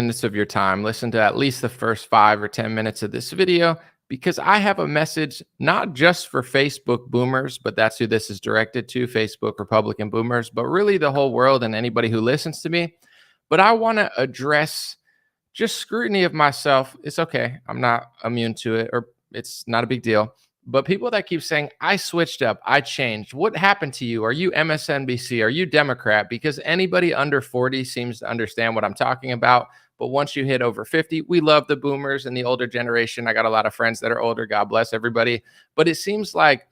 minutes of your time. Listen to at least the first 5 or 10 minutes of this video because I have a message not just for Facebook boomers, but that's who this is directed to, Facebook Republican boomers, but really the whole world and anybody who listens to me. But I want to address just scrutiny of myself. It's okay. I'm not immune to it, or it's not a big deal. But people that keep saying, I switched up, I changed. What happened to you? Are you MSNBC? Are you Democrat? Because anybody under 40 seems to understand what I'm talking about. But once you hit over 50, we love the boomers and the older generation. I got a lot of friends that are older. God bless everybody. But it seems like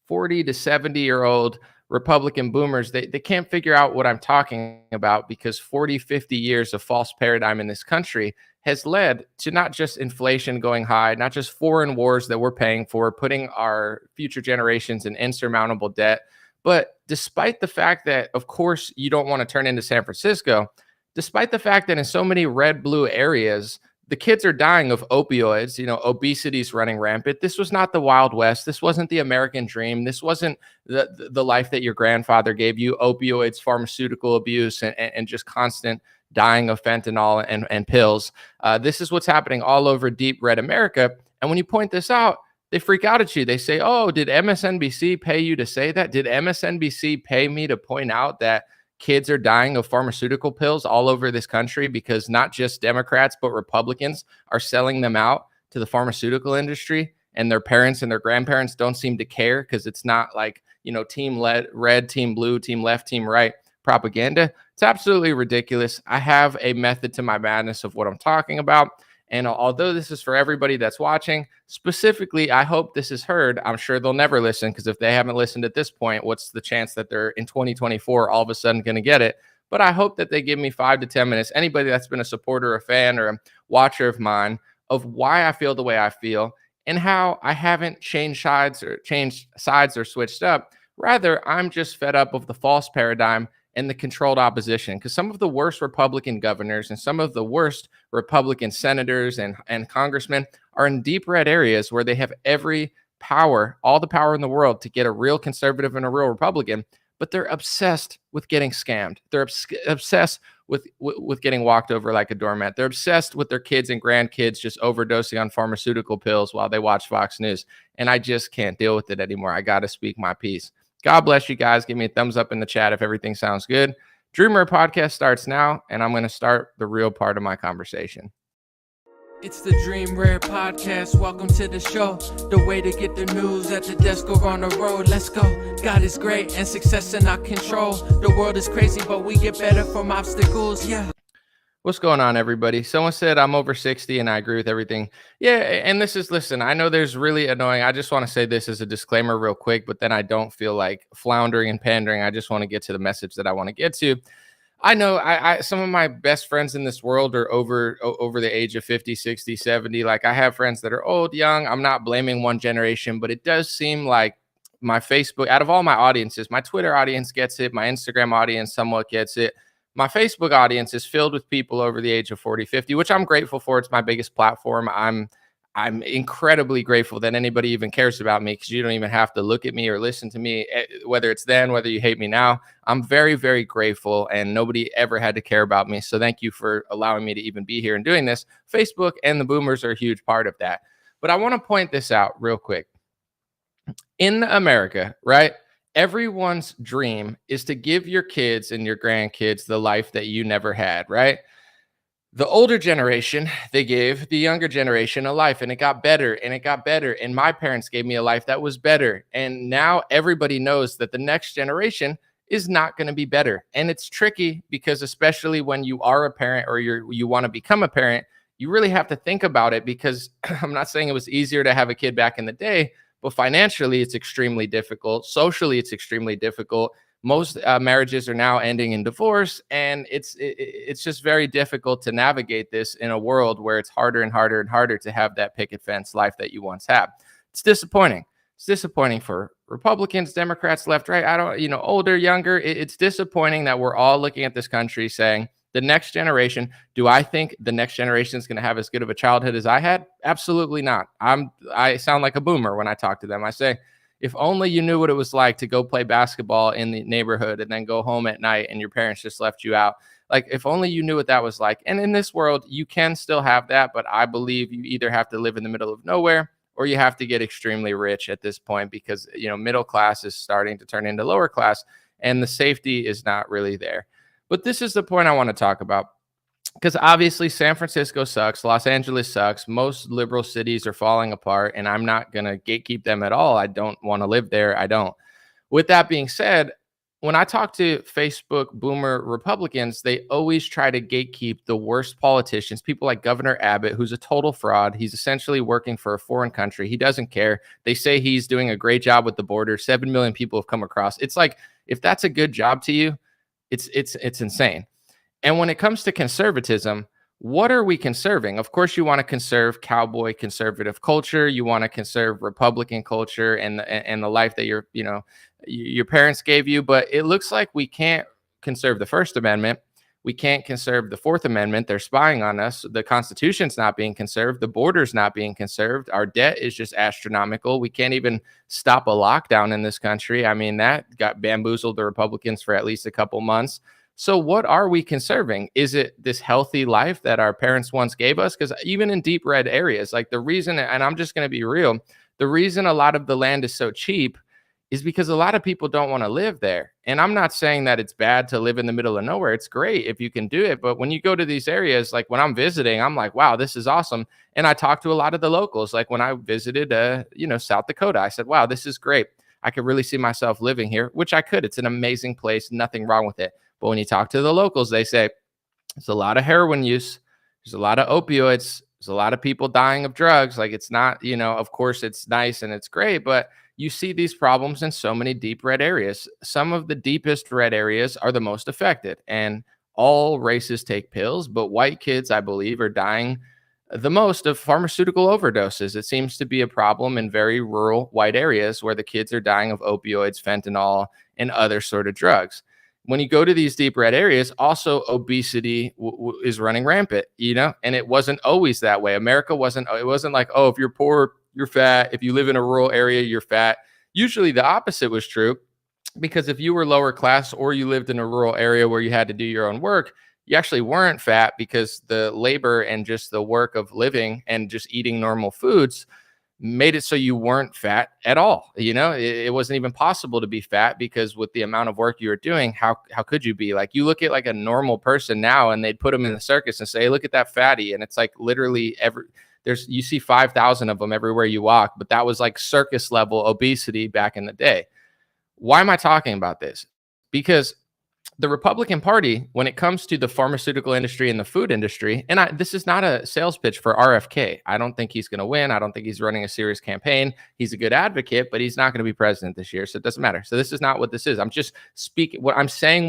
40 to 70-year-old Republican boomers, they can't figure out what I'm talking about because 40, 50 years of false paradigm in this country has led to not just inflation going high, not just foreign wars that we're paying for, putting our future generations in insurmountable debt. But despite the fact that, of course, you don't want to turn into San Francisco, despite the fact that in so many red-blue areas, the kids are dying of opioids, obesity is running rampant. This was not the Wild West. This wasn't the American dream. This wasn't the life that your grandfather gave you, opioids, pharmaceutical abuse, and just constant dying of fentanyl and pills. This is what's happening all over deep red America. And when you point this out, they freak out at you. They say, oh, did MSNBC pay you to say that? Did MSNBC pay me to point out that kids are dying of pharmaceutical pills all over this country because not just Democrats, but Republicans are selling them out to the pharmaceutical industry, and their parents and their grandparents don't seem to care because it's not like, team red, team blue, team left, team right propaganda. It's absolutely ridiculous. I have a method to my madness of what I'm talking about. And although this is for everybody that's watching, specifically, I hope this is heard. I'm sure they'll never listen because if they haven't listened at this point, what's the chance that they're in 2024 all of a sudden going to get it? But I hope that they give me 5 to 10 minutes. Anybody that's been a supporter, a fan, or a watcher of mine of why I feel the way I feel and how I haven't changed sides or switched up. Rather, I'm just fed up of the false paradigm and the controlled opposition, because some of the worst Republican governors and some of the worst Republican senators and congressmen are in deep red areas where they have every power, all the power in the world to get a real conservative and a real Republican, but they're obsessed with getting scammed. They're obsessed with getting walked over like a doormat. They're obsessed with their kids and grandkids just overdosing on pharmaceutical pills while they watch Fox News. And I just can't deal with it anymore. I got to speak my piece. God bless you guys. Give me a thumbs up in the chat if everything sounds good. Dreamer podcast starts now, and I'm going to start the real part of my conversation. It's the Dream Rare Podcast. Welcome to the show. The way to get the news at the desk or on the road. Let's go. God is great and success in our control. The world is crazy, but we get better from obstacles. Yeah. What's going on, everybody? Someone said I'm over 60 and I agree with everything. Yeah, and listen, I know there's really annoying. I just want to say this as a disclaimer real quick, but then I don't feel like floundering and pandering. I just want to get to the message that I want to get to. I know I some of my best friends in this world are over the age of 50, 60, 70. Like I have friends that are old, young. I'm not blaming one generation, but it does seem like my Facebook, out of all my audiences, my Twitter audience gets it. My Instagram audience somewhat gets it. My Facebook audience is filled with people over the age of 40, 50, which I'm grateful for. It's my biggest platform. I'm incredibly grateful that anybody even cares about me because you don't even have to look at me or listen to me, whether it's then, whether you hate me now. I'm very, very grateful, and nobody ever had to care about me. So thank you for allowing me to even be here and doing this. Facebook and the boomers are a huge part of that. But I want to point this out real quick. In America, right? Everyone's dream is to give your kids and your grandkids the life that you never had, right? The older generation, they gave the younger generation a life, and it got better and it got better. And my parents gave me a life that was better. And now everybody knows that the next generation is not going to be better. And it's tricky because especially when you are a parent or you want to become a parent, you really have to think about it because I'm not saying it was easier to have a kid back in the day, but financially, it's extremely difficult. Socially, it's extremely difficult. Most marriages are now ending in divorce, and it's just very difficult to navigate this in a world where it's harder and harder and harder to have that picket fence life that you once had. It's disappointing. It's disappointing for Republicans, Democrats, left, right. Older, younger. It's disappointing that we're all looking at this country saying, the next generation, do I think the next generation is going to have as good of a childhood as I had? Absolutely not. I sound like a boomer when I talk to them. I say, if only you knew what it was like to go play basketball in the neighborhood and then go home at night and your parents just left you out. Like, if only you knew what that was like. And in this world, you can still have that, but I believe you either have to live in the middle of nowhere or you have to get extremely rich at this point, because, middle class is starting to turn into lower class and the safety is not really there. But this is the point I want to talk about, because obviously San Francisco sucks, Los Angeles sucks, most liberal cities are falling apart, and I'm not going to gatekeep them at all. I don't want to live there. I don't. With that being said, when I talk to Facebook boomer Republicans, they always try to gatekeep the worst politicians, people like Governor Abbott, who's a total fraud. He's essentially working for a foreign country. He doesn't care. They say he's doing a great job with the border. 7 million people have come across. It's like, if that's a good job to you, it's insane. And when it comes to conservatism, what are we conserving? Of course, you want to conserve cowboy conservative culture. You want to conserve Republican culture and the life that your parents gave you. But it looks like we can't conserve the First Amendment. We can't conserve the Fourth Amendment. They're spying on us. The Constitution's not being conserved. The border's not being conserved. Our debt is just astronomical. We can't even stop a lockdown in this country. I mean, that got bamboozled the Republicans for at least a couple months. So what are we conserving? Is it this healthy life that our parents once gave us? Because even in deep red areas, like the reason, and I'm just going to be real, the reason a lot of the land is so cheap is because a lot of people don't want to live there. And I'm not saying that it's bad to live in the middle of nowhere. It's great if you can do it. But when you go to these areas, like when I'm visiting, I'm like, wow, this is awesome. And I talk to a lot of the locals. Like when I visited, South Dakota, I said, wow, this is great. I could really see myself living here, which I could. It's an amazing place. Nothing wrong with it. But when you talk to the locals, they say there's a lot of heroin use. There's a lot of opioids. There's a lot of people dying of drugs. Like, it's not, of course it's nice and it's great, but you see these problems in so many deep red areas. Some of the deepest red areas are the most affected, and all races take pills, but white kids, I believe, are dying the most of pharmaceutical overdoses. It seems to be a problem in very rural white areas where the kids are dying of opioids, fentanyl, and other sort of drugs. When you go to these deep red areas, also obesity is running rampant, and it wasn't always that way. It wasn't like, oh, if you're poor, you're fat. If you live in a rural area, you're fat. Usually the opposite was true, because if you were lower class or you lived in a rural area where you had to do your own work, you actually weren't fat, because the labor and just the work of living and just eating normal foods made it so you weren't fat at all. It wasn't even possible to be fat, because with the amount of work you were doing, how could you be? Like, you look at like a normal person now and they'd put them in the circus and say, hey, look at that fatty. And it's like literally you see 5,000 of them everywhere you walk, but that was like circus level obesity back in the day. Why am I talking about this? Because the Republican Party, when it comes to the pharmaceutical industry and the food industry, and this is not a sales pitch for RFK. I don't think he's going to win. I don't think he's running a serious campaign. He's a good advocate, but he's not going to be president this year, so it doesn't matter. So this is not what this is. I'm just speaking what I'm saying,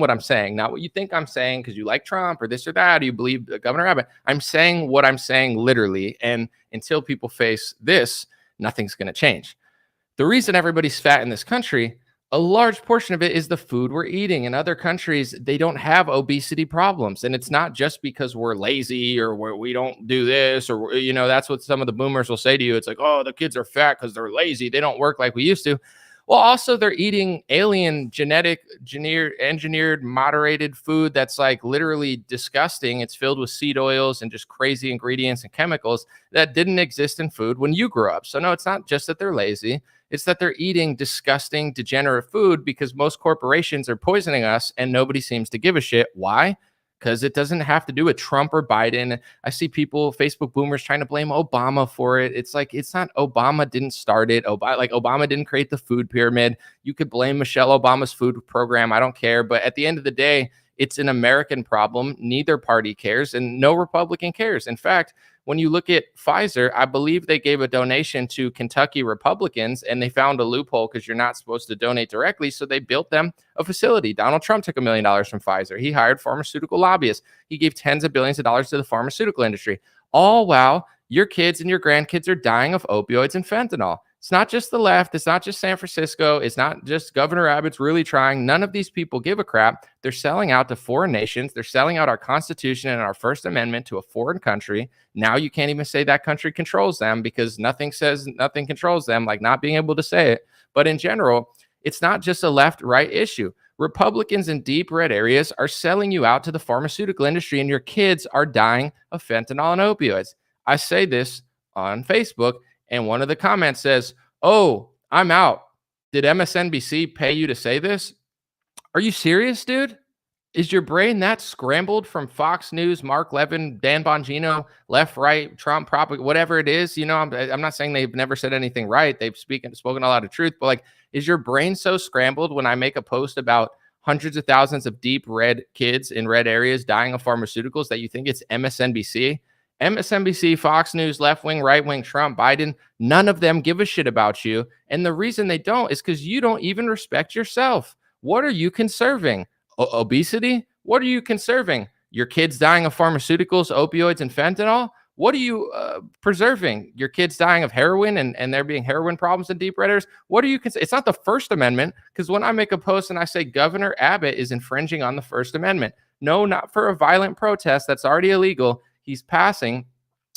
not what you think I'm saying because you like Trump or this or that, or you believe Governor Abbott. I'm saying what I'm saying literally, and until people face this, nothing's going to change. The reason everybody's fat in this country, a large portion of it is the food we're eating. In other countries, they don't have obesity problems. And it's not just because we're lazy or we don't do this, or, that's what some of the boomers will say to you. It's like, oh, the kids are fat because they're lazy. They don't work like we used to. Well, also they're eating alien engineered moderated food that's like literally disgusting. It's filled with seed oils and just crazy ingredients and chemicals that didn't exist in food when you grew up. So no, it's not just that they're lazy. It's that they're eating disgusting, degenerate food because most corporations are poisoning us and nobody seems to give a shit. Why? Because it doesn't have to do with Trump or Biden. I see people, Facebook boomers, trying to blame Obama for it. It's like, it's not. Obama didn't start it. Obama didn't create the food pyramid. You could blame Michelle Obama's food program. I don't care. But at the end of the day, it's an American problem. Neither party cares and no Republican cares. In fact, when you look at Pfizer, I believe they gave a donation to Kentucky Republicans and they found a loophole because you're not supposed to donate directly. So they built them a facility. Donald Trump took $1 million from Pfizer. He hired pharmaceutical lobbyists. He gave tens of billions of dollars to the pharmaceutical industry, all while your kids and your grandkids are dying of opioids and fentanyl. It's not just the left. It's not just San Francisco. It's not just Governor Abbott's really trying. None of these people give a crap. They're selling out to foreign nations. They're selling out our Constitution and our First Amendment to a foreign country. Now you can't even say that country controls them because nothing says nothing controls them, like not being able to say it. But in general, it's not just a left-right issue. Republicans in deep red areas are selling you out to the pharmaceutical industry, and your kids are dying of fentanyl and opioids. I say this on Facebook, and one of the comments says, "Oh, I'm out. Did MSNBC pay you to say this?" Are you serious, dude? Is your brain that scrambled from Fox News, Mark Levin, Dan Bongino, left, right, Trump, whatever it is? I'm not saying they've never said anything right. They've spoken a lot of truth, but like, is your brain so scrambled when I make a post about hundreds of thousands of deep red kids in red areas dying of pharmaceuticals that you think it's MSNBC? MSNBC, Fox News, left wing, right wing, Trump, Biden, none of them give a shit about you. And the reason they don't is because you don't even respect yourself. What are you conserving? Obesity? What are you conserving? Your kids dying of pharmaceuticals, opioids, and fentanyl? What are you preserving? Your kids dying of heroin and there being heroin problems in deep red areas? What are you It's not the First Amendment, because when I make a post and I say Governor Abbott is infringing on the First Amendment, no, not for a violent protest that's already illegal. He's passing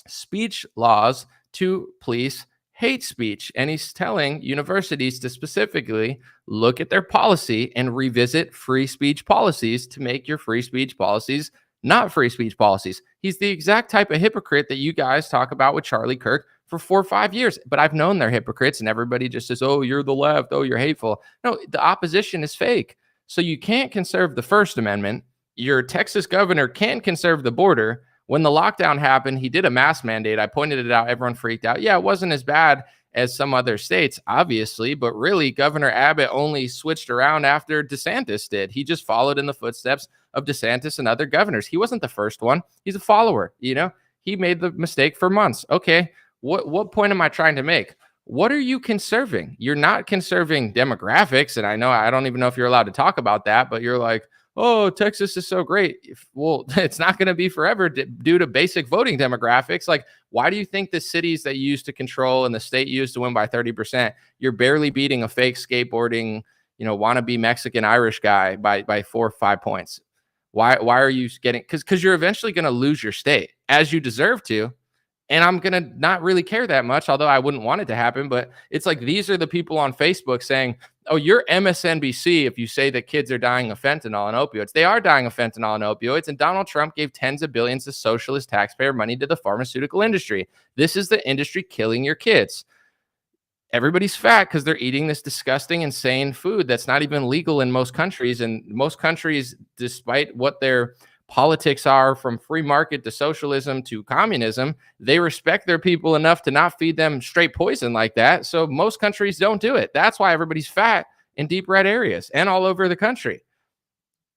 speech laws to police hate speech. And he's telling universities to specifically look at their policy and revisit free speech policies to make your free speech policies not free speech policies. He's the exact type of hypocrite that you guys talk about with Charlie Kirk for 4 or 5 years. But I've known they're hypocrites, and everybody just says, "Oh, you're the left. Oh, you're hateful." No, the opposition is fake. So you can't conserve the First Amendment. Your Texas governor can't conserve the border. When the lockdown happened, he did a mask mandate. I pointed it out. Everyone freaked out. Yeah, it wasn't as bad as some other states, obviously, but really, Governor Abbott only switched around after DeSantis did. He just followed in the footsteps of DeSantis and other governors. He wasn't the first one. He's a follower. He made the mistake for months. Okay, what point am I trying to make? What are you conserving? You're not conserving demographics, and I know I don't even know if you're allowed to talk about that, but you're like, "Oh, Texas is so great." Well, it's not going to be forever due to basic voting demographics. Like, why do you think the cities that you used to control and the state you used to win by 30%, you're barely beating a fake skateboarding, wannabe Mexican Irish guy by 4 or 5 points? Why are you getting? Because you're eventually going to lose your state, as you deserve to. And I'm going to not really care that much, although I wouldn't want it to happen. But it's like, these are the people on Facebook saying, "Oh, you're MSNBC if you say that kids are dying of fentanyl and opioids." They are dying of fentanyl and opioids. And Donald Trump gave tens of billions of socialist taxpayer money to the pharmaceutical industry. This is the industry killing your kids. Everybody's fat because they're eating this disgusting, insane food that's not even legal in most countries. And most countries, despite what their politics are, from free market to socialism to communism, they respect their people enough to not feed them straight poison like that. So most countries don't do it. That's why everybody's fat in deep red areas and all over the country.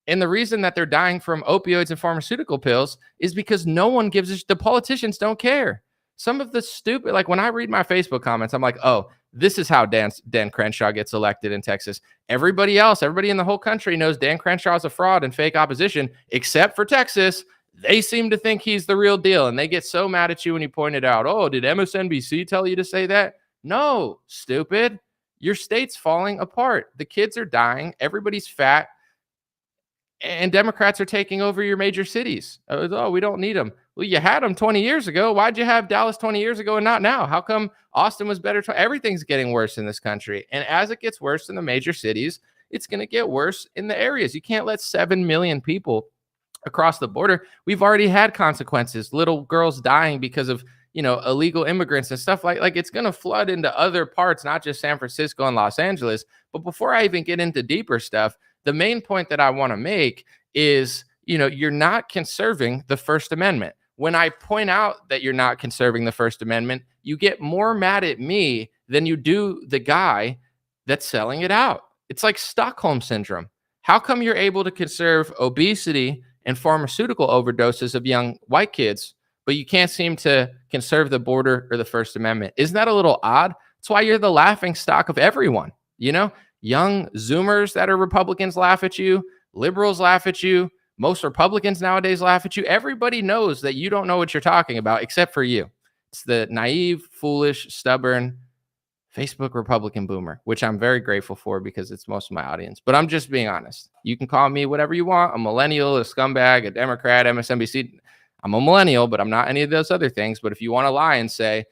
And the reason that they're dying from opioids and pharmaceutical pills is because no one gives a the politicians don't care. Some of the stupid, like when I read my Facebook comments, I'm like, "Oh, this is how Dan Crenshaw gets elected in Texas." Everybody in the whole country knows Dan Crenshaw is a fraud and fake opposition, except for Texas. They seem to think he's the real deal, and they get so mad at you when you point it out. "Oh, did MSNBC tell you to say that?" No, stupid. Your state's falling apart. The kids are dying. Everybody's fat. And Democrats are taking over your major cities. "Oh, we don't need them." Well, you had them 20 years ago. Why'd you have Dallas 20 years ago and not now? How come Austin was better? Everything's getting worse in this country. And as it gets worse in the major cities, it's going to get worse in the areas. You can't let 7 million people across the border. We've already had consequences. Little girls dying because of, illegal immigrants and stuff like it's going to flood into other parts, not just San Francisco and Los Angeles. But before I even get into deeper stuff, the main point that I want to make is, you're not conserving the First Amendment. When I point out that you're not conserving the First Amendment, you get more mad at me than you do the guy that's selling it out. It's like Stockholm Syndrome. How come you're able to conserve obesity and pharmaceutical overdoses of young white kids, but you can't seem to conserve the border or the First Amendment? Isn't that a little odd? That's why you're the laughing stock of everyone. Young Zoomers that are Republicans laugh at you. Liberals laugh at you. Most Republicans nowadays laugh at you. Everybody knows that you don't know what you're talking about, except for you. It's the naive, foolish, stubborn Facebook Republican boomer, which I'm very grateful for because it's most of my audience. But I'm just being honest. You can call me whatever you want. A millennial, a scumbag, a Democrat, MSNBC. I'm a millennial, but I'm not any of those other things. But if you want to lie and saying,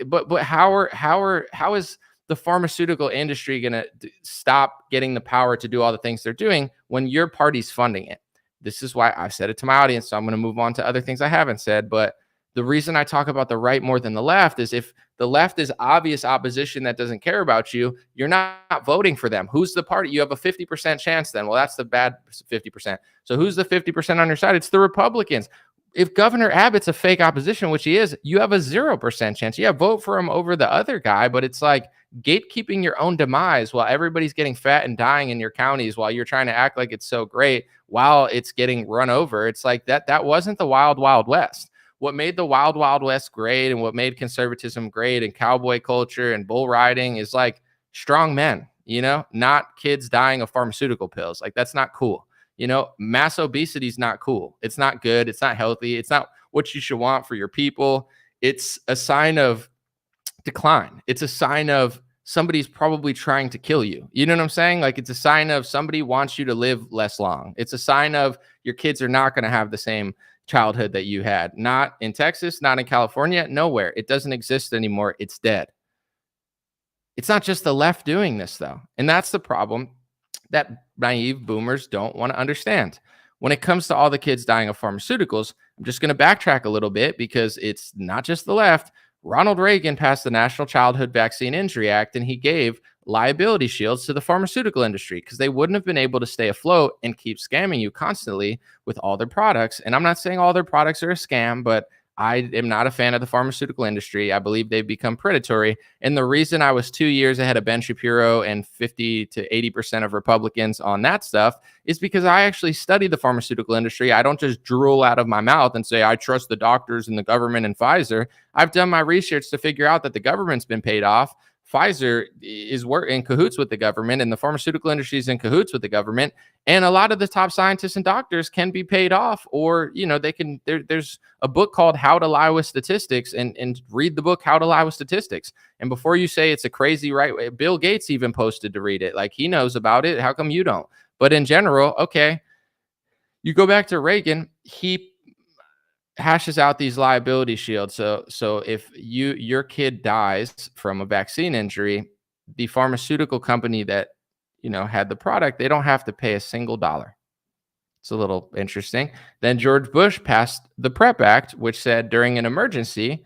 but how is the pharmaceutical industry going to stop getting the power to do all the things they're doing when your party's funding it? This is why I've said it to my audience. So I'm going to move on to other things I haven't said. But the reason I talk about the right more than the left is if the left is obvious opposition that doesn't care about you, you're not voting for them. Who's the party? You have a 50% chance then. Well, that's the bad 50%. So who's the 50% on your side? It's the Republicans. If Governor Abbott's a fake opposition, which he is, you have a 0% chance. Yeah, vote for him over the other guy, but it's like gatekeeping your own demise while everybody's getting fat and dying in your counties while you're trying to act like it's so great while it's getting run over. It's like that wasn't the wild, wild west. What made the wild, wild west great and what made conservatism great and cowboy culture and bull riding is like strong men, not kids dying of pharmaceutical pills. Like, that's not cool. Mass obesity is not cool. It's not good. It's not healthy. It's not what you should want for your people. It's a sign of decline. It's a sign of somebody's probably trying to kill you. You know what I'm saying? Like, it's a sign of somebody wants you to live less long. It's a sign of your kids are not going to have the same childhood that you had. Not in Texas, not in California, nowhere. It doesn't exist anymore. It's dead. It's not just the left doing this, though. And that's the problem that naive boomers don't want to understand. When it comes to all the kids dying of pharmaceuticals, I'm just going to backtrack a little bit because it's not just the left. Ronald Reagan passed the National Childhood Vaccine Injury Act, and he gave liability shields to the pharmaceutical industry because they wouldn't have been able to stay afloat and keep scamming you constantly with all their products. And I'm not saying all their products are a scam, but I am not a fan of the pharmaceutical industry. I believe they've become predatory. And the reason I was 2 years ahead of Ben Shapiro and 50 to 80% of Republicans on that stuff is because I actually study the pharmaceutical industry. I don't just drool out of my mouth and say, I trust the doctors and the government and Pfizer. I've done my research to figure out that the government's been paid off. Pfizer is in cahoots with the government, and the pharmaceutical industry is in cahoots with the government. And a lot of the top scientists and doctors can be paid off, or, they can, there's a book called How to Lie with Statistics, and read the book, How to Lie with Statistics. And before you say it's a crazy right, Bill Gates even posted to read it. Like, he knows about it. How come you don't? But in general, okay, you go back to Reagan, he hashes out these liability shields. So if your kid dies from a vaccine injury, the pharmaceutical company that had the product, they don't have to pay a single dollar. It's a little interesting. Then George Bush passed the PrEP Act, which said during an emergency,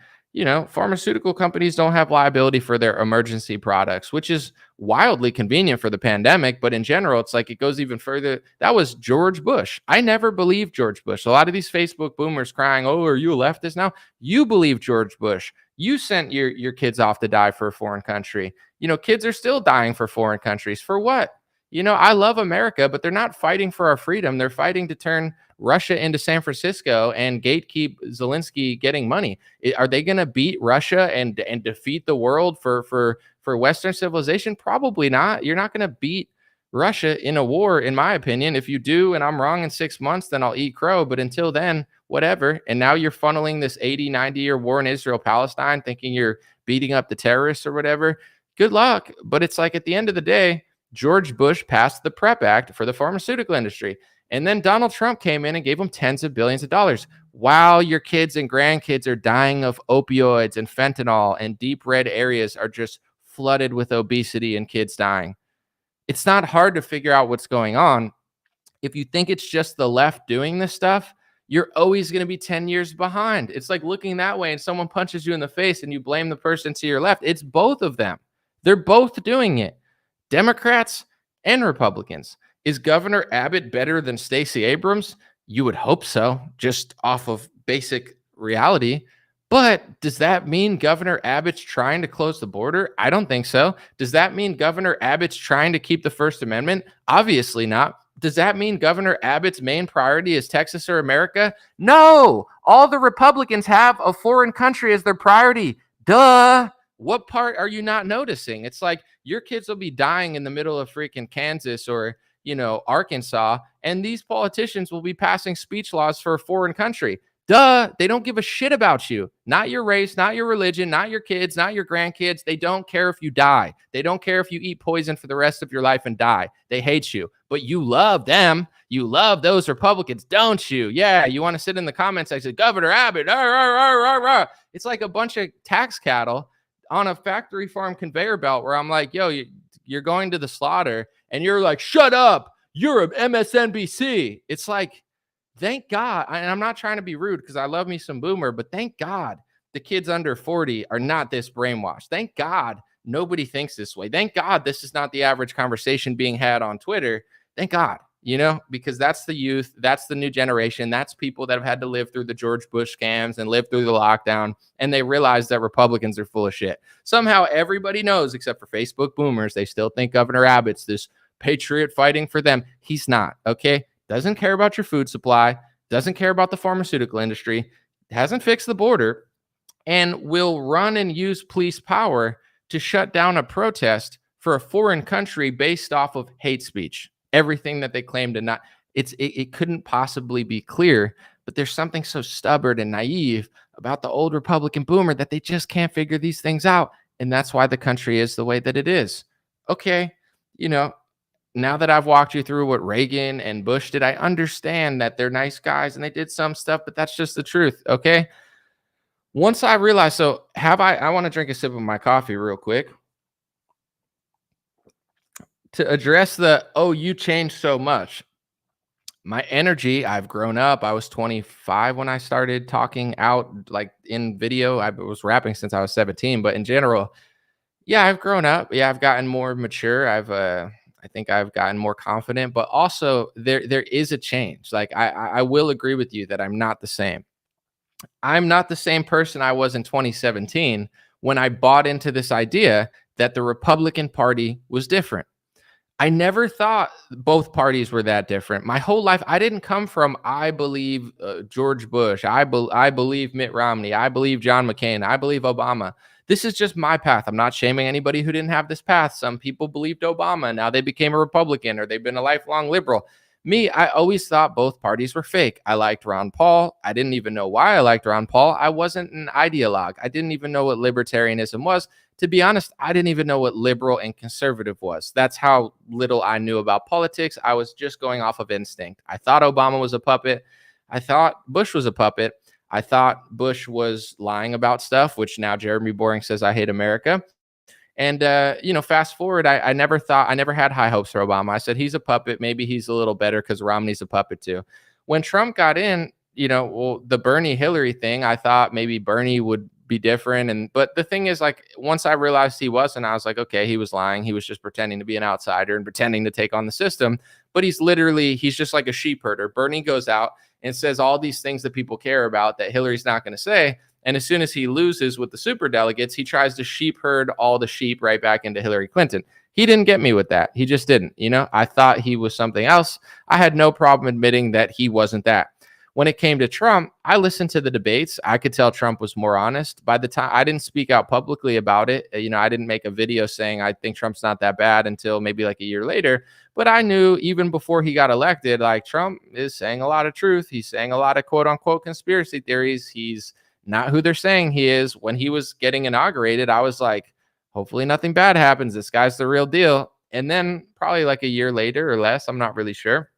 pharmaceutical companies don't have liability for their emergency products, which is wildly convenient for the pandemic. But in general, it's like it goes even further. That was George Bush. I never believed George Bush. A lot of these Facebook boomers crying, oh, are you a leftist now? You believe George Bush. You sent your kids off to die for a foreign country. Kids are still dying for foreign countries. For what? I love America, but they're not fighting for our freedom. They're fighting to turn Russia into San Francisco and gatekeep Zelensky getting money. Are they going to beat Russia and defeat the world for Western civilization? Probably not. You're not going to beat Russia in a war, in my opinion. If you do, and I'm wrong in 6 months, then I'll eat crow. But until then, whatever. And now you're funneling this 80, 90-year war in Israel-Palestine, thinking you're beating up the terrorists or whatever. Good luck. But it's like, at the end of the day, George Bush passed the PrEP Act for the pharmaceutical industry. And then Donald Trump came in and gave them tens of billions of dollars while your kids and grandkids are dying of opioids and fentanyl, and deep red areas are just flooded with obesity and kids dying. It's not hard to figure out what's going on. If you think it's just the left doing this stuff, you're always going to be 10 years behind. It's like looking that way and someone punches you in the face and you blame the person to your left. It's both of them. They're both doing it. Democrats and Republicans. Is Governor Abbott better than Stacey Abrams? You would hope so, just off of basic reality. But does that mean Governor Abbott's trying to close the border? I don't think so. Does that mean Governor Abbott's trying to keep the First Amendment? Obviously not. Does that mean Governor Abbott's main priority is Texas or America? No. All the Republicans have a foreign country as their priority. Duh. What part are you not noticing? It's like your kids will be dying in the middle of freaking Kansas or, Arkansas, and these politicians will be passing speech laws for a foreign country. Duh, they don't give a shit about you. Not your race, not your religion, not your kids, not your grandkids. They don't care if you die. They don't care if you eat poison for the rest of your life and die. They hate you, but you love them. You love those Republicans, don't you? Yeah, you want to sit in the comments section, Governor Abbott, rah, rah, rah, rah, rah. It's like a bunch of tax cattle on a factory farm conveyor belt where I'm like, yo, you're going to the slaughter and you're like, shut up, you're a MSNBC. It's like, thank God. And I'm not trying to be rude because I love me some boomer, but thank God the kids under 40 are not this brainwashed. Thank God nobody thinks this way. Thank God this is not the average conversation being had on Twitter. Thank God, because that's the youth, that's the new generation, that's people that have had to live through the George Bush scams and live through the lockdown, and they realize that Republicans are full of shit. Somehow everybody knows, except for Facebook boomers, they still think Governor Abbott's this patriot fighting for them. He's not, okay? Doesn't care about your food supply, doesn't care about the pharmaceutical industry, hasn't fixed the border, and will run and use police power to shut down a protest for a foreign country based off of hate speech. Everything that they claim to not, it couldn't possibly be clear, but there's something so stubborn and naive about the old Republican boomer that they just can't figure these things out. And that's why the country is the way that it is. Okay, now that I've walked you through what Reagan and Bush did, I understand that they're nice guys and they did some stuff, but that's just the truth, okay? Once I realized, I want to drink a sip of my coffee real quick to address you changed so much. My energy, I've grown up. I was 25 when I started talking out like in video. I was rapping since I was 17, but in general, yeah, I've grown up. Yeah, I've gotten more mature. I think I've gotten more confident, but also there is a change. Like I will agree with you that I'm not the same. I'm not the same person I was in 2017 when I bought into this idea that the Republican Party was different. I never thought both parties were that different. My whole life, I didn't come from, I believe George Bush. I believe Mitt Romney. I believe John McCain. I believe Obama. This is just my path. I'm not shaming anybody who didn't have this path. Some people believed Obama. Now they became a Republican or they've been a lifelong liberal. Me, I always thought both parties were fake. I liked Ron Paul. I didn't even know why I liked Ron Paul. I wasn't an ideologue. I didn't even know what libertarianism was. To be honest, I didn't even know what liberal and conservative was. That's how little I knew about politics. I was just going off of instinct. I thought Obama was a puppet. I thought Bush was a puppet. I thought Bush was lying about stuff, which now Jeremy Boring says I hate America. And, fast forward, I never had high hopes for Obama. I said, he's a puppet. Maybe he's a little better because Romney's a puppet too. When Trump got in, the Bernie Hillary thing, I thought maybe Bernie would be different. But the thing is, like, once I realized he wasn't, I was like, okay, he was lying. He was just pretending to be an outsider and pretending to take on the system. But he's just like a sheep herder. Bernie goes out and says all these things that people care about that Hillary's not going to say. And as soon as he loses with the super delegates, he tries to sheep herd all the sheep right back into Hillary Clinton. He didn't get me with that. He just didn't. I thought he was something else. I had no problem admitting that he wasn't that. When it came to Trump, I listened to the debates. I could tell Trump was more honest. By the time I didn't speak out publicly about it, I didn't make a video saying I think Trump's not that bad until maybe like a year later. But I knew even before he got elected, like, Trump is saying a lot of truth. He's saying a lot of quote unquote conspiracy theories. He's not who they're saying he is. When he was getting inaugurated, I was like, hopefully nothing bad happens. This guy's the real deal. And then probably like a year later or less, I'm not really sure.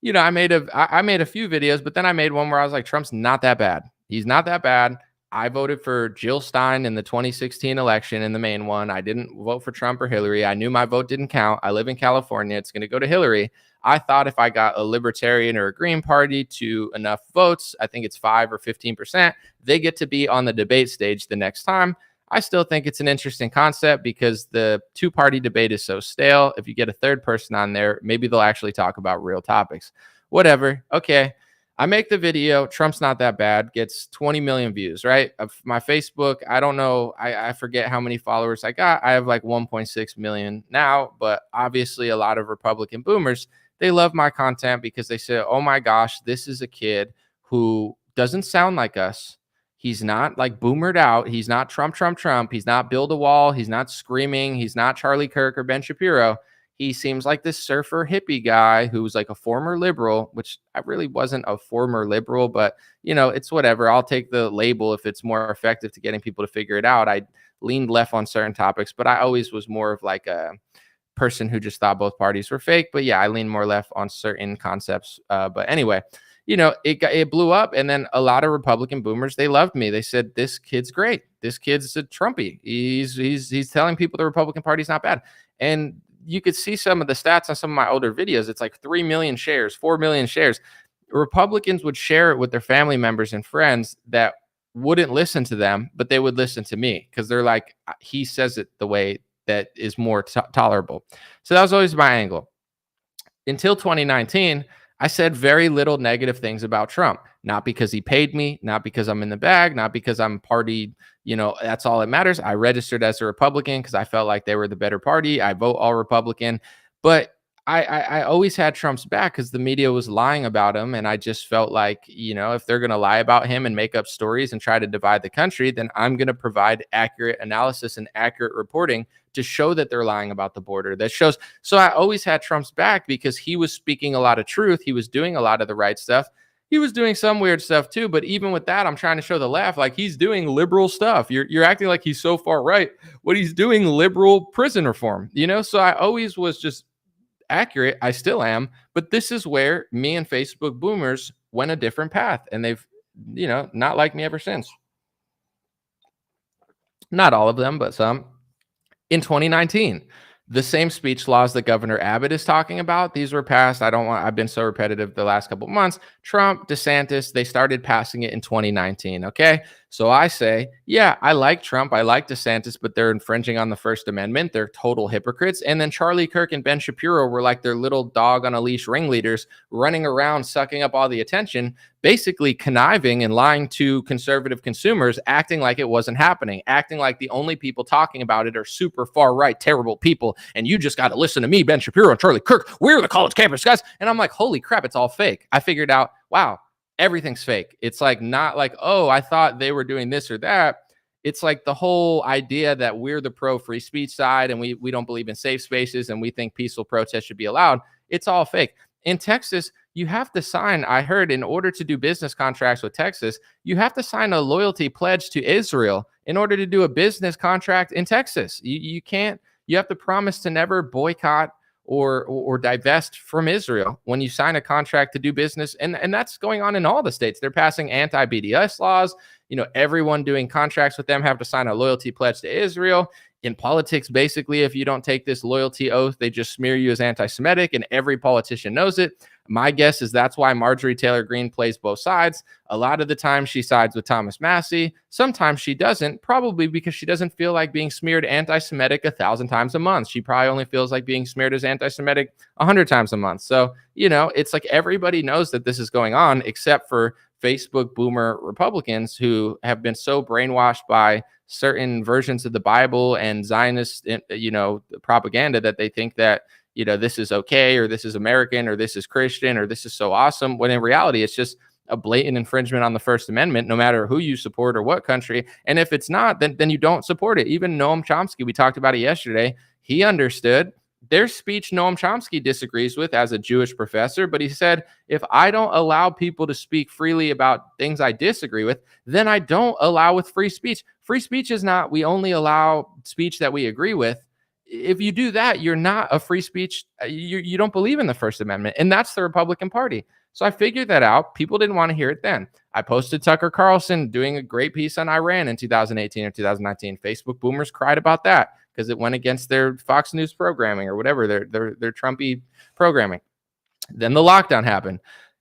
I made a few videos, but then I made one where I was like, Trump's not that bad. He's not that bad. I voted for Jill Stein in the 2016 election in the main one. I didn't vote for Trump or Hillary. I knew my vote didn't count. I live in California. It's going to go to Hillary. I thought if I got a libertarian or a Green Party to enough votes, I think it's 5 or 15%, they get to be on the debate stage the next time. I still think it's an interesting concept because the two-party debate is so stale. If you get a third person on there, maybe they'll actually talk about real topics. Whatever. Okay. I make the video. Trump's not that bad. Gets 20 million views, right? Of my Facebook, I don't know. I forget how many followers I got. I have like 1.6 million now, but obviously a lot of Republican boomers, they love my content because they say, oh my gosh, this is a kid who doesn't sound like us. He's not like boomered out. He's not Trump. He's not build a wall. He's not screaming. He's not Charlie Kirk or Ben Shapiro. He seems like this surfer hippie guy who's like a former liberal, which I really wasn't a former liberal, but it's whatever. I'll take the label if it's more effective to getting people to figure it out. I leaned left on certain topics, but I always was more of like a person who just thought both parties were fake. But yeah, I lean more left on certain concepts. But anyway, it blew up. And then a lot of Republican boomers, they loved me. They said, this kid's great. This kid's a Trumpy. He's telling people the Republican Party's not bad. And you could see some of the stats on some of my older videos. It's like 3 million shares, 4 million shares. Republicans would share it with their family members and friends that wouldn't listen to them, but they would listen to me because they're like, he says it the way that is more tolerable. So that was always my angle. Until 2019, I said very little negative things about Trump, not because he paid me, not because I'm in the bag, not because I'm party, that's all that matters. I registered as a Republican because I felt like they were the better party. I vote all Republican, but I always had Trump's back because the media was lying about him. And I just felt like, if they're going to lie about him and make up stories and try to divide the country, then I'm going to provide accurate analysis and accurate reporting to show that they're lying about the border. That shows. So I always had Trump's back because he was speaking a lot of truth. He was doing a lot of the right stuff. He was doing some weird stuff too. But even with that, I'm trying to show the left, like he's doing liberal stuff. You're acting like he's so far right. What he's doing, liberal prison reform, So I always was just accurate. I still am, but this is where me and Facebook boomers went a different path, and they've, not liked me ever since. Not all of them, but some. In 2019, the same speech laws that Governor Abbott is talking about, these were passed. I've been so repetitive the last couple of months. Trump, DeSantis, they started passing it in 2019. Okay. So I say, yeah, I like Trump. I like DeSantis, but they're infringing on the First Amendment. They're total hypocrites. And then Charlie Kirk and Ben Shapiro were like their little dog on a leash ringleaders running around, sucking up all the attention, basically conniving and lying to conservative consumers, acting like it wasn't happening, acting like the only people talking about it are super far right, terrible people. And you just got to listen to me, Ben Shapiro and Charlie Kirk. We're the college campus guys. And I'm like, holy crap, it's all fake. I figured out, wow, everything's fake. It's like, not like, oh, I thought they were doing this or that. It's like the whole idea that we're the pro free speech side and we don't believe in safe spaces and we think peaceful protest should be allowed. It's all fake. In Texas, you have to sign, I heard, in order to do business contracts with Texas, you have to sign a loyalty pledge to Israel in order to do a business contract in Texas. You can't, you have to promise to never boycott or divest from Israel when you sign a contract to do business. And that's going on in all the states. They're passing anti-BDS laws. Everyone doing contracts with them have to sign a loyalty pledge to Israel. In politics, basically, if you don't take this loyalty oath, they just smear you as anti-Semitic, and every politician knows it. My guess is that's why Marjorie Taylor Greene plays both sides. A lot of the time she sides with Thomas Massie. Sometimes she doesn't, probably because she doesn't feel like being smeared anti-Semitic 1,000 times a month. She probably only feels like being smeared as anti-Semitic 100 times a month. So, it's like everybody knows that this is going on except for Facebook boomer Republicans who have been so brainwashed by certain versions of the Bible and Zionist, propaganda that they think that, this is okay, or this is American, or this is Christian, or this is so awesome. When in reality, it's just a blatant infringement on the First Amendment, no matter who you support or what country. And if it's not, then you don't support it. Even Noam Chomsky, we talked about it yesterday. He understood. There's speech Noam Chomsky disagrees with as a Jewish professor, but he said, if I don't allow people to speak freely about things I disagree with, then I don't allow with free speech. Free speech is not, we only allow speech that we agree with. If you do that, you're not a free speech. You don't believe in the First Amendment. And that's the Republican Party. So I figured that out. People didn't want to hear it then. I posted Tucker Carlson doing a great piece on Iran in 2018 or 2019. Facebook boomers cried about that because it went against their Fox News programming or whatever, their Trumpy programming. Then the lockdown happened.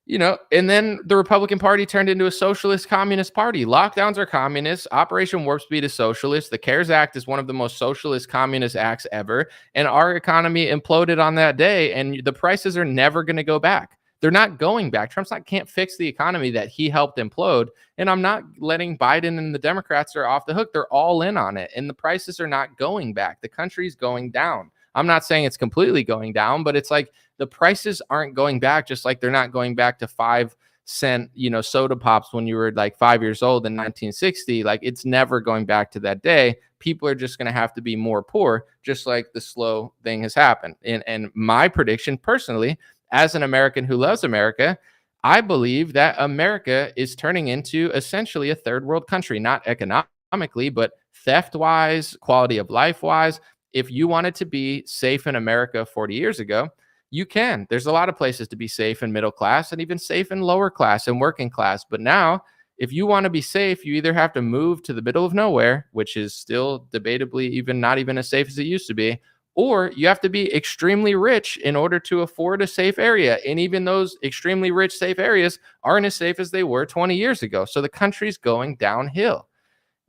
And then the Republican Party turned into a socialist communist party. Lockdowns are communist. Operation Warp Speed is socialist. The CARES Act is one of the most socialist communist acts ever. And our economy imploded on that day. And the prices are never going to go back. They're not going back. Can't fix the economy that he helped implode. And I'm not letting Biden and the Democrats are off the hook. They're all in on it. And the prices are not going back. The country's going down. I'm not saying it's completely going down, but it's like the prices aren't going back, just like they're not going back to 5-cent, soda pops when you were like 5 years old in 1960. Like it's never going back to that day. People are just going to have to be more poor, just like the slow thing has happened. And my prediction personally, as an American who loves America, I believe that America is turning into essentially a third world country, not economically, but theft-wise, quality of life-wise. If you wanted to be safe in America 40 years ago, You can. There's a lot of places to be safe in middle class and even safe in lower class and working class. But now, if you want to be safe, you either have to move to the middle of nowhere, which is still debatably even not even as safe as it used to be, or you have to be extremely rich in order to afford a safe area. And even those extremely rich, safe areas aren't as safe as they were 20 years ago. So the country's going downhill.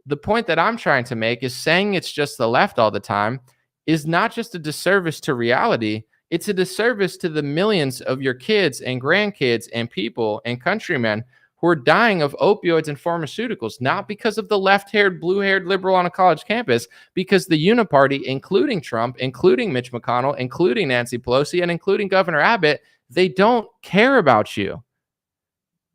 The point that I'm trying to make is saying it's just the left all the time is not just a disservice to reality, it's a disservice to the millions of your kids and grandkids and people and countrymen who are dying of opioids and pharmaceuticals, not because of the left-haired, blue-haired liberal on a college campus, because the uniparty, including Trump, including Mitch McConnell, including Nancy Pelosi, and including Governor Abbott, they don't care about you.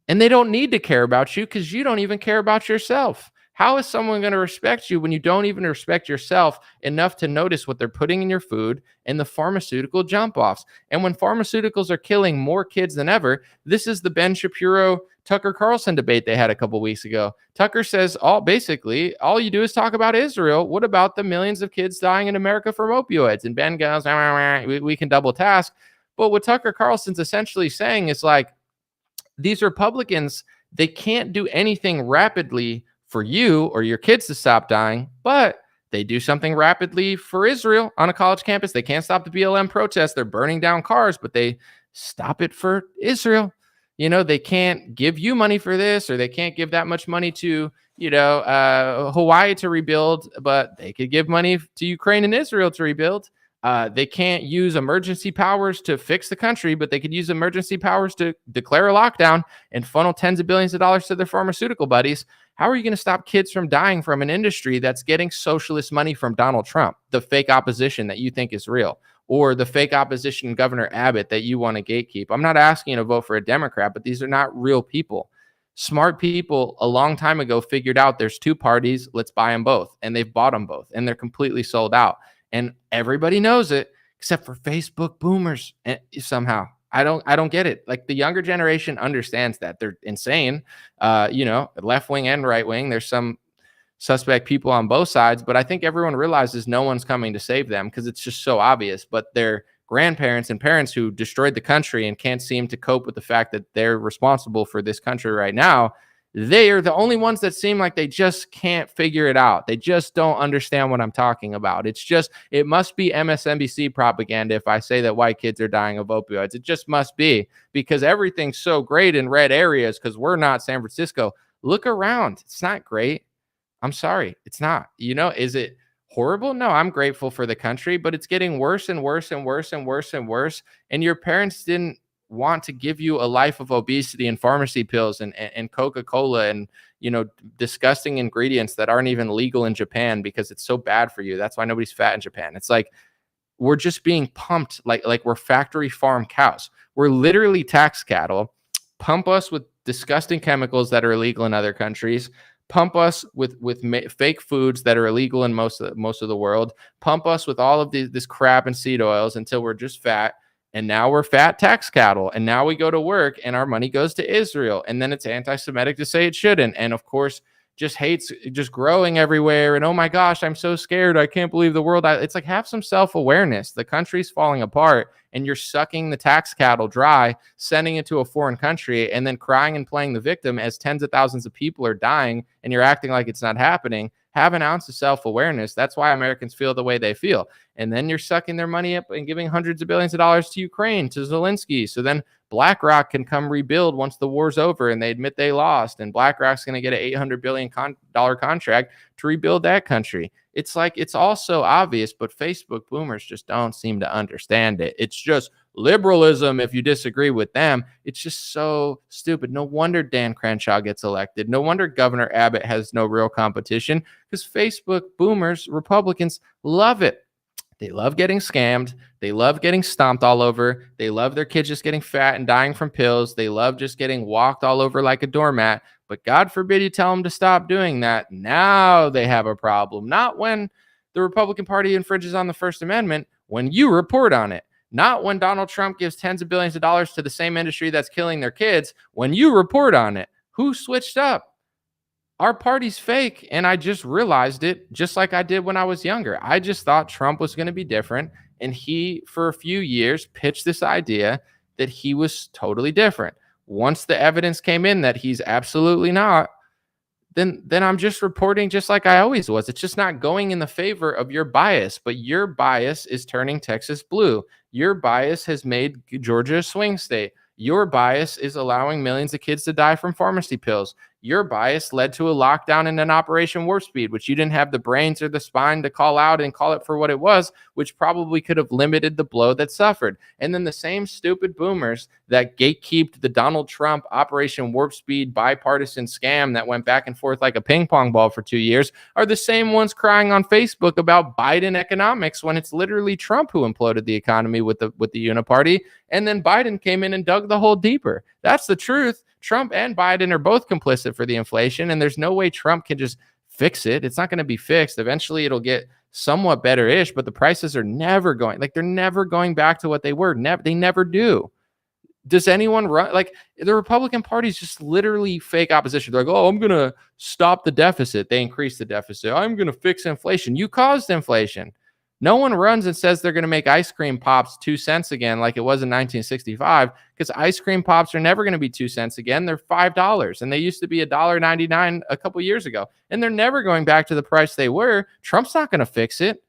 And they don't need to care about you because you don't even care about yourself. How is someone going to respect you when you don't even respect yourself enough to notice what they're putting in your food and the pharmaceutical jump offs? And when pharmaceuticals are killing more kids than ever, this is the Ben Shapiro, Tucker Carlson debate they had a couple weeks ago. Tucker says, all you do is talk about Israel. What about the millions of kids dying in America from opioids? And Ben goes, we can double task. But what Tucker Carlson's essentially saying is like, these Republicans, they can't do anything rapidly for you or your kids to stop dying, but they do something rapidly for Israel on a college campus. They can't stop the BLM protests. They're burning down cars, but they stop it for Israel. They can't give you money for this, or they can't give that much money to, Hawaii to rebuild, but they could give money to Ukraine and Israel to rebuild. They can't use emergency powers to fix the country, but they could use emergency powers to declare a lockdown and funnel tens of billions of dollars to their pharmaceutical buddies. How are you going to stop kids from dying from an industry that's getting socialist money from Donald Trump, the fake opposition that you think is real, or the fake opposition Governor Abbott that you want to gatekeep? I'm not asking you to vote for a Democrat, but these are not real people. Smart people a long time ago figured out there's two parties, let's buy them both. And they've bought them both, and they're completely sold out. And everybody knows it except for Facebook boomers. And somehow I don't get it. Like, the younger generation understands that. They're insane. Left wing and right wing. There's some suspect people on both sides, but I think everyone realizes no one's coming to save them because it's just so obvious. But their grandparents and parents who destroyed the country and can't seem to cope with the fact that they're responsible for this country right now, they are the only ones that seem like they just can't figure it out. They just don't understand what I'm talking about. It must be MSNBC propaganda if I say that white kids are dying of opioids. It just must be, because everything's so great in red areas because we're not San Francisco. Look around. It's not great. I'm sorry. It's not. Is it horrible? No, I'm grateful for the country, but it's getting worse and worse and worse and worse and worse. And your parents didn't want to give you a life of obesity and pharmacy pills and Coca-Cola and disgusting ingredients that aren't even legal in Japan because it's so bad for you. That's why nobody's fat in Japan. It's like we're just being pumped like we're factory farm cows. We're literally tax cattle. Pump us with disgusting chemicals that are illegal in other countries. Pump us with fake foods that are illegal in most of the world. Pump us with all of this crap and seed oils until we're just fat. And now we're fat tax cattle. And now we go to work and our money goes to Israel. And then it's anti-Semitic to say it shouldn't. And of course, just hate's just growing everywhere. And oh my gosh, I'm so scared. I can't believe the world. It's like, have some self-awareness. The country's falling apart and you're sucking the tax cattle dry, sending it to a foreign country, and then crying and playing the victim as tens of thousands of people are dying and you're acting like it's not happening. Have an ounce of self-awareness. That's why Americans feel the way they feel. And then you're sucking their money up and giving hundreds of billions of dollars to Ukraine, to Zelensky. So then BlackRock can come rebuild once the war's over and they admit they lost. And BlackRock's going to get an $800 billion contract to rebuild that country. It's like, it's all so obvious, but Facebook boomers just don't seem to understand it. It's just liberalism if you disagree with them. It's just so stupid. No wonder Dan Crenshaw gets elected. No wonder Governor Abbott has no real competition, because Facebook boomers, Republicans, love it. They love getting scammed. They love getting stomped all over. They love their kids just getting fat and dying from pills. They love just getting walked all over like a doormat. But God forbid you tell them to stop doing that. Now they have a problem. Not when the Republican Party infringes on the First Amendment, when you report on it. Not when Donald Trump gives tens of billions of dollars to the same industry that's killing their kids, when you report on it. Who switched up? Our party's fake, and I just realized it just like I did when I was younger. I just thought Trump was going to be different, And he, for a few years, pitched this idea that he was totally different. Once the evidence came in that he's absolutely not, then I'm just reporting just like I always was. It's just not going in the favor of your bias, but your bias is turning Texas blue. Your bias has made Georgia a swing state. Your bias is allowing millions of kids to die from pharmacy pills. Your bias led to a lockdown and an Operation Warp Speed, which you didn't have the brains or the spine to call out and call it for what it was, which probably could have limited the blow that suffered. And then the same stupid boomers that gatekeeped the Donald Trump Operation Warp Speed bipartisan scam that went back and forth like a ping pong ball for 2 years are the same ones crying on Facebook about Biden economics when it's literally Trump who imploded the economy with the uniparty. And then Biden came in and dug the hole deeper. That's the truth. Trump and Biden are both complicit for the inflation, and there's no way Trump can just fix it. It's not going to be fixed. Eventually, it'll get somewhat better-ish, but the prices are never going, like, they're never going back to what they were. They never do. Does anyone run? Like, the Republican Party is just literally fake opposition. They're like, oh, I'm going to stop the deficit. They increase the deficit. I'm going to fix inflation. You caused inflation. No one runs and says they're going to make ice cream pops 2 cents again like it was in 1965, because ice cream pops are never going to be 2 cents again. They're $5, and they used to be $1.99 a couple years ago, and they're never going back to the price they were. Trump's not going to fix it.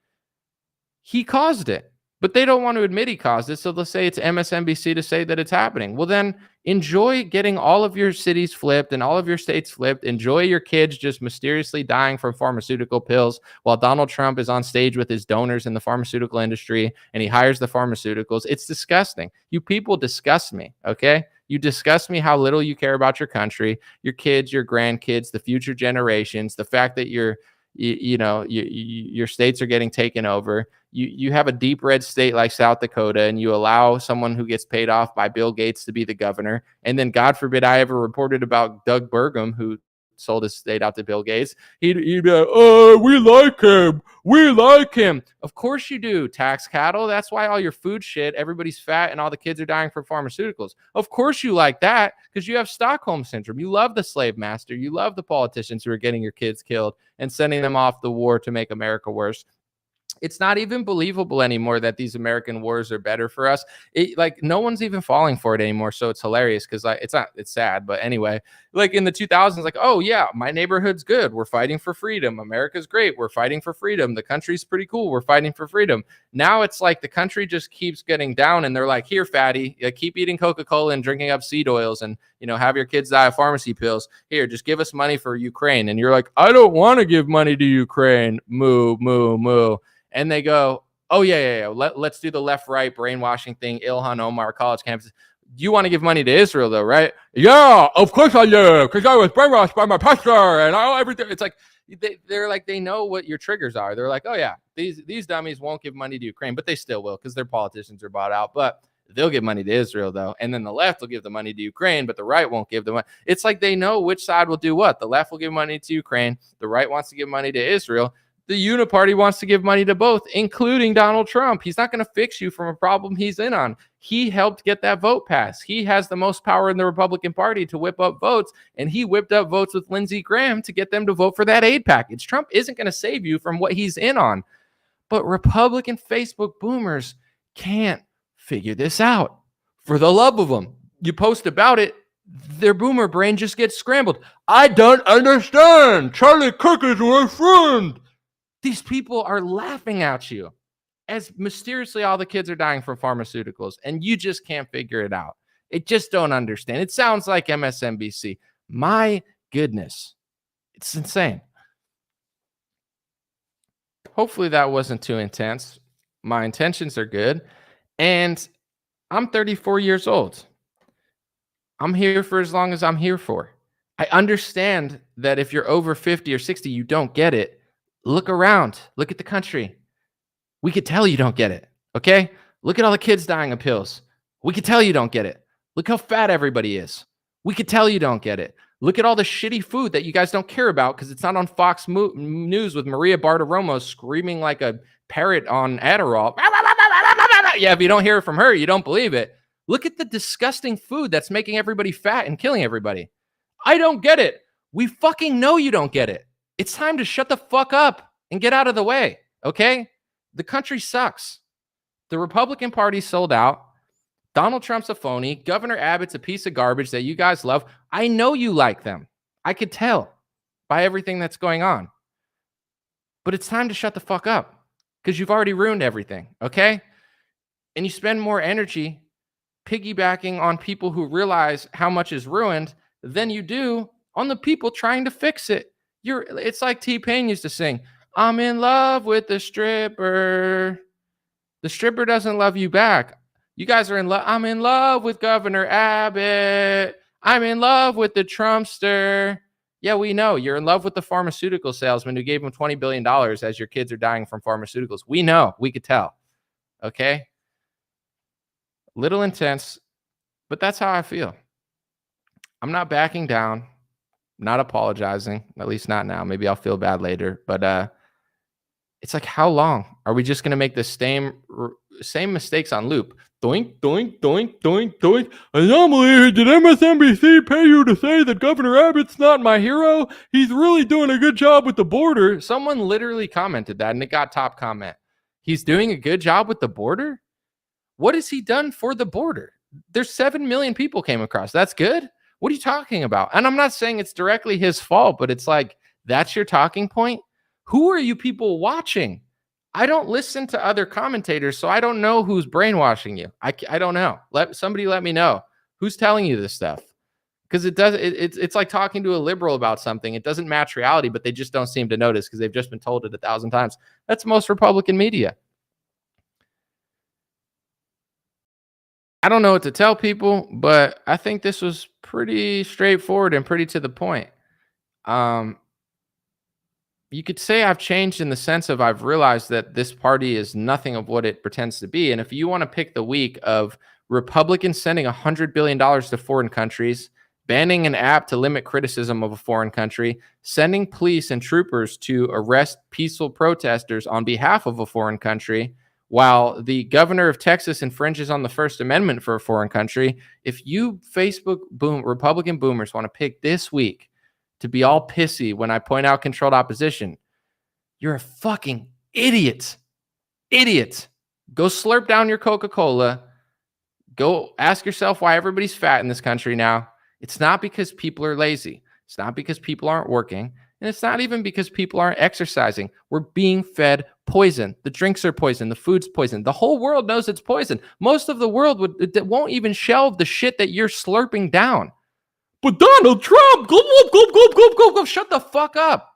He caused it. But they don't want to admit he caused it, so they'll say it's MSNBC to say that it's happening. Well, then enjoy getting all of your cities flipped and all of your states flipped. Enjoy your kids just mysteriously dying from pharmaceutical pills while Donald Trump is on stage with his donors in the pharmaceutical industry and he hires the pharmaceuticals. It's disgusting. You people disgust me, okay? You disgust me how little you care about your country, your kids, your grandkids, the future generations, the fact that your states are getting taken over. You have a deep red state like South Dakota, and you allow someone who gets paid off by Bill Gates to be the governor. And then, God forbid, I ever reported about Doug Burgum, who sold his state out to Bill Gates. He'd be like, oh, we like him. We like him. Of course you do, tax cattle. That's why all your food shit, everybody's fat and all the kids are dying from pharmaceuticals. Of course you like that, because you have Stockholm syndrome. You love the slave master. You love the politicians who are getting your kids killed and sending them off the war to make America worse. It's not even believable anymore that these American wars are better for us. Like, no one's even falling for it anymore. So it's hilarious because, like, it's sad. But anyway, like in the 2000s, like, oh yeah, my neighborhood's good. We're fighting for freedom. America's great. We're fighting for freedom. The country's pretty cool. We're fighting for freedom. Now it's like the country just keeps getting down, and they're like, here, fatty, keep eating Coca-Cola and drinking up seed oils, and have your kids die of pharmacy pills. Here, just give us money for Ukraine. And you're like, I don't want to give money to Ukraine. Moo, moo, moo. And they go, oh, yeah. Let's do the left-right brainwashing thing, Ilhan Omar, college campuses. You want to give money to Israel, though, right? Yeah, of course I do, because I was brainwashed by my pastor and everything. It's like they're like, they know what your triggers are. They're like, oh, yeah, these dummies won't give money to Ukraine, but they still will because their politicians are bought out. But they'll give money to Israel, though. And then the left will give the money to Ukraine, but the right won't give the money. It's like they know which side will do what. The left will give money to Ukraine. The right wants to give money to Israel. The uniparty wants to give money to both, including Donald Trump. He's not going to fix you from a problem he's in on. He helped get that vote passed. He has the most power in the Republican Party to whip up votes, and he whipped up votes with Lindsey Graham to get them to vote for that aid package. Trump isn't going to save you from what he's in on. But Republican Facebook boomers can't figure this out. For the love of them, you post about it, their boomer brain just gets scrambled. I don't understand. Charlie Kirk is my friend. These people are laughing at you as mysteriously all the kids are dying from pharmaceuticals, and you just can't figure it out. It just don't understand. It sounds like MSNBC. My goodness. It's insane. Hopefully that wasn't too intense. My intentions are good. And I'm 34 years old. I'm here for as long as I'm here for. I understand that if you're over 50 or 60, you don't get it. Look around. Look at the country. We could tell you don't get it, okay? Look at all the kids dying of pills. We could tell you don't get it. Look how fat everybody is. We could tell you don't get it. Look at all the shitty food that you guys don't care about because it's not on Fox News with Maria Bartiromo screaming like a parrot on Adderall. Yeah, if you don't hear it from her, you don't believe it. Look at the disgusting food that's making everybody fat and killing everybody. I don't get it. We fucking know you don't get it. It's time to shut the fuck up and get out of the way, okay? The country sucks. The Republican Party sold out. Donald Trump's a phony. Governor Abbott's a piece of garbage that you guys love. I know you like them. I could tell by everything that's going on. But it's time to shut the fuck up because you've already ruined everything, okay? And you spend more energy piggybacking on people who realize how much is ruined than you do on the people trying to fix it. It's like T-Pain used to sing, I'm in love with the stripper. The stripper doesn't love you back. You guys are in love. I'm in love with Governor Abbott. I'm in love with the Trumpster. Yeah, we know you're in love with the pharmaceutical salesman who gave him $20 billion as your kids are dying from pharmaceuticals. We know, we could tell. Okay. Little intense, but that's how I feel. I'm not backing down, not apologizing, at least not now. Maybe I'll feel bad later, but it's like, how long are we just going to make the same mistakes on loop? Doink, doink, doink, doink, doink. Anomaly, did MSNBC pay you to say that Governor Abbott's not my hero? He's really doing a good job with the border. Someone literally commented that and it got top comment. He's doing a good job with the border? What has he done for the border? There's 7 million people came across. That's good? What are you talking about? And I'm not saying it's directly his fault, but it's like, that's your talking point? Who are you people watching? I don't listen to other commentators, so I don't know who's brainwashing you. I don't know. Somebody let me know. Who's telling you this stuff? Because it's like talking to a liberal about something. It doesn't match reality, but they just don't seem to notice because they've just been told it 1,000 times. That's most Republican media. I don't know what to tell people, but I think this was pretty straightforward and pretty to the point. You could say I've changed in the sense of I've realized that this party is nothing of what it pretends to be. And if you want to pick the week of Republicans sending $100 billion to foreign countries, banning an app to limit criticism of a foreign country, sending police and troopers to arrest peaceful protesters on behalf of a foreign country, while the governor of Texas infringes on the First Amendment for a foreign country, if you Republican boomers want to pick this week to be all pissy when I point out controlled opposition, you're a fucking idiot. Idiot. Go slurp down your Coca-Cola. Go ask yourself why everybody's fat in this country now. It's not because people are lazy. It's not because people aren't working. And it's not even because people aren't exercising. We're being fed poison. The drinks are poison. The food's poison. The whole world knows it's poison. Most of the world won't even shelve the shit that you're slurping down. But Donald Trump, go, shut the fuck up.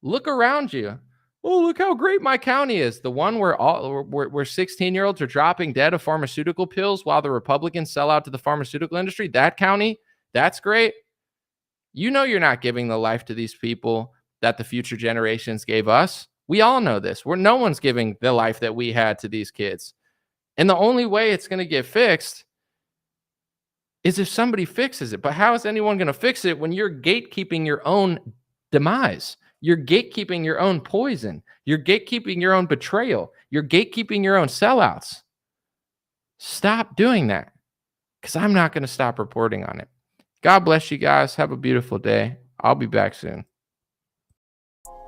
Look around you. Oh, look how great my county is. The one where 16-year-olds are dropping dead of pharmaceutical pills while the Republicans sell out to the pharmaceutical industry. That county, that's great. You know you're not giving the life to these people that the future generations gave us. We all know this. No one's giving the life that we had to these kids. And the only way it's going to get fixed is if somebody fixes it. But how is anyone going to fix it when you're gatekeeping your own demise? You're gatekeeping your own poison. You're gatekeeping your own betrayal. You're gatekeeping your own sellouts. Stop doing that, because I'm not going to stop reporting on it. God bless you guys. Have a beautiful day. I'll be back soon.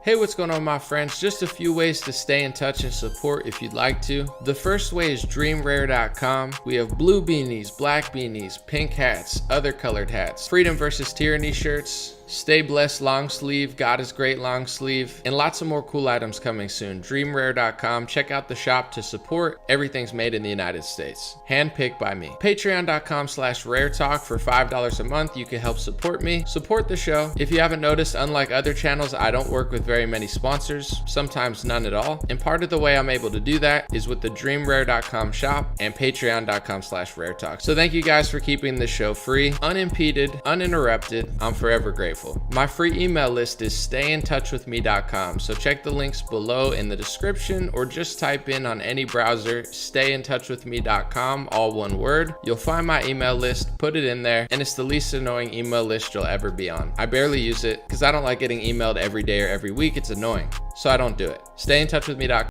Hey, what's going on, my friends? Just a few ways to stay in touch and support if you'd like to. The first way is dreamrare.com. We have blue beanies, black beanies, pink hats, other colored hats, freedom versus tyranny shirts, stay blessed long sleeve, God is great long sleeve, and lots of more cool items coming soon. Dreamrare.com. Check out the shop to support. Everything's made in the United States. Handpicked by me. Patreon.com/raretalk for $5 a month. You can help support me, support the show. If you haven't noticed, unlike other channels, I don't work with very many sponsors, sometimes none at all. And part of the way I'm able to do that is with the dreamrare.com shop and patreon.com/raretalk. So thank you guys for keeping this show free, unimpeded, uninterrupted. I'm forever grateful. My free email list is stayintouchwithme.com. So check the links below in the description or just type in on any browser, stayintouchwithme.com, all one word. You'll find my email list, put it in there, and it's the least annoying email list you'll ever be on. I barely use it because I don't like getting emailed every day or every week. It's annoying. So I don't do it. Stayintouchwithme.com.